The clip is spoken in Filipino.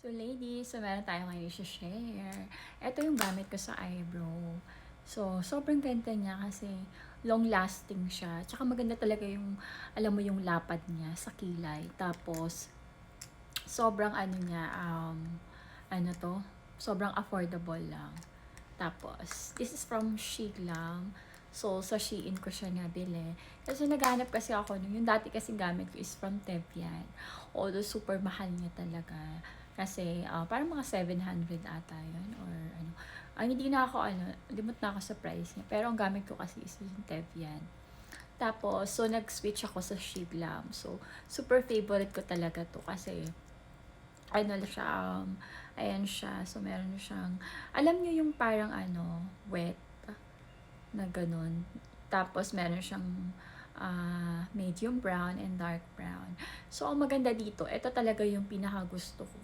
So ladies, so meron tayo ngayon i-share. Ito yung gamit ko sa eyebrow. So, sobrang ganda niya kasi long lasting siya. Tsaka maganda talaga yung, alam mo yung lapad niya sa kilay. Tapos, sobrang ano niya, ano to? Sobrang affordable lang. Tapos, this is from Shein lang. So, sa Shein ko siya nabili. Kasi naghanap kasi ako nung, yung dati kasi gamit ko is from Tevian. Although, super mahal niya talaga. Kasi, parang mga 700 ata yun. Or ano. Hindi na ako, limot na ako sa price niya. Pero ang gamit ko kasi is yung Tevian. Tapos, so, nag-switch ako sa Shein lang. So, super favorite ko talaga to kasi, ano siya, ayan siya. So, meron siyang, alam nyo yung parang wet na ganun. Tapos, meron siyang medium brown and dark brown. So, ang maganda dito, ito talaga yung pinaka gusto ko.